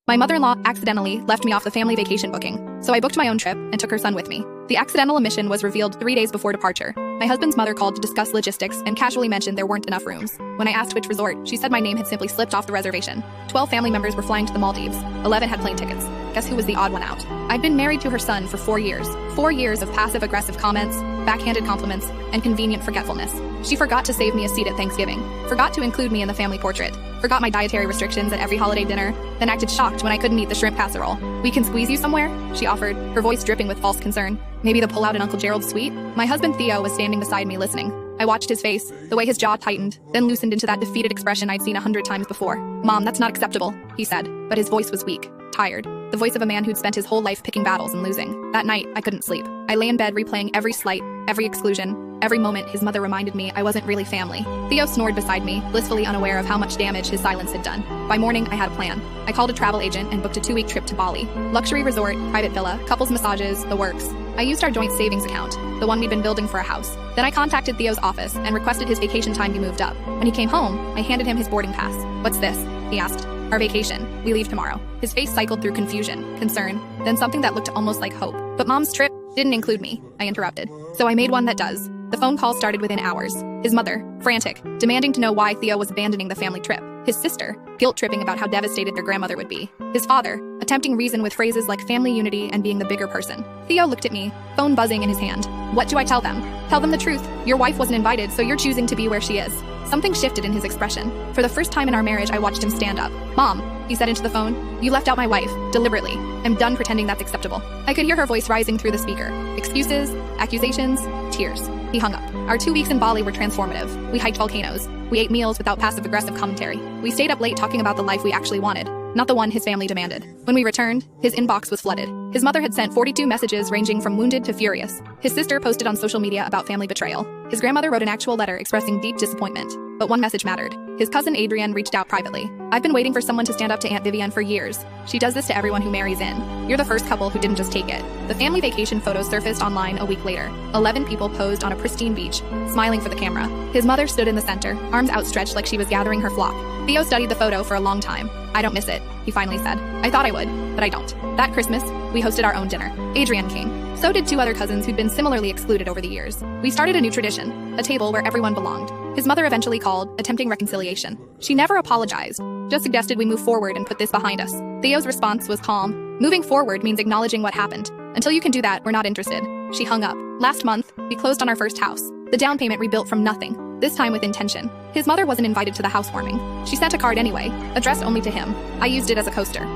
My mother-in-law accidentally left me off the family vacation booking, so I booked my own trip and took her son with me. The accidental omission was revealed 3 days before departure. My husband's mother called to discuss logistics and casually mentioned there weren't enough rooms. When I asked which resort, she said my name had simply slipped off the reservation. 12 family members were flying to the Maldives. 11 had plane tickets. Guess who was the odd one out? I'd been married to her son for 4 years. 4 years of passive-aggressive comments, backhanded compliments, and convenient forgetfulness. She forgot to save me a seat at Thanksgiving, forgot to include me in the family portrait, forgot my dietary restrictions at every holiday dinner, then acted shocked when I couldn't eat the shrimp casserole. "We can squeeze you somewhere?" she offered, her voice dripping with false concern. Maybe the pull-out in Uncle Gerald's suite? My husband Theo was standing beside me listening. I watched his face, the way his jaw tightened, then loosened into that defeated expression I'd seen 100 times before. "Mom, that's not acceptable," he said, but his voice was weak, tired, the voice of a man who'd spent his whole life picking battles and losing. That night, I couldn't sleep. I lay in bed replaying every slight, every exclusion, every moment his mother reminded me I wasn't really family. Theo snored beside me, blissfully unaware of how much damage his silence had done. By morning, I had a plan. I called a travel agent and booked a 2-week trip to Bali. Luxury resort, private villa, couples massages, the works. I used our joint savings account, the one we'd been building for a house. Then I contacted Theo's office and requested his vacation time be moved up. When he came home, I handed him his boarding pass. "What's this?" he asked. "Our vacation. We leave tomorrow." His face cycled through confusion, concern, then something that looked almost like hope. "But Mom's trip didn't include me," I interrupted. "So I made one that does." The phone call started within hours. His mother, frantic, demanding to know why Theo was abandoning the family trip. His sister, guilt-tripping about how devastated their grandmother would be. His father, attempting reason with phrases like family unity and being the bigger person. Theo looked at me, phone buzzing in his hand. "What do I tell them?" "Tell them the truth. Your wife wasn't invited, so you're choosing to be where she is." Something shifted in his expression. For the first time in our marriage, I watched him stand up. "Mom," he said into the phone, "you left out my wife, deliberately. I'm done pretending that's acceptable." I could hear her voice rising through the speaker. Excuses, accusations, tears. He hung up. Our 2 weeks in Bali were transformative. We hiked volcanoes. We ate meals without passive-aggressive commentary. We stayed up late talking about the life we actually wanted, not the one his family demanded. When we returned, his inbox was flooded. His mother had sent 42 messages ranging from wounded to furious. His sister posted on social media about family betrayal. His grandmother wrote an actual letter expressing deep disappointment. But one message mattered. His cousin Adrienne reached out privately. "I've been waiting for someone to stand up to Aunt Vivienne for years. She does this to everyone who marries in. You're the first couple who didn't just take it." The family vacation photos surfaced online a week later. 11 people posed on a pristine beach, smiling for the camera. His mother stood in the center, arms outstretched like she was gathering her flock. Theo studied the photo for a long time. "I don't miss it," he finally said. "I thought I would, but I don't." That Christmas, we hosted our own dinner. Adrienne came. So did 2 other cousins who'd been similarly excluded over the years. We started a new tradition, a table where everyone belonged. His mother eventually called, attempting reconciliation. She never apologized, just suggested we move forward and put this behind us. Theo's response was calm. "Moving forward means acknowledging what happened. Until you can do that, we're not interested." She hung up. Last month, we closed on our first house. The down payment rebuilt from nothing, this time with intention. His mother wasn't invited to the housewarming. She sent a card anyway, addressed only to him. I used it as a coaster.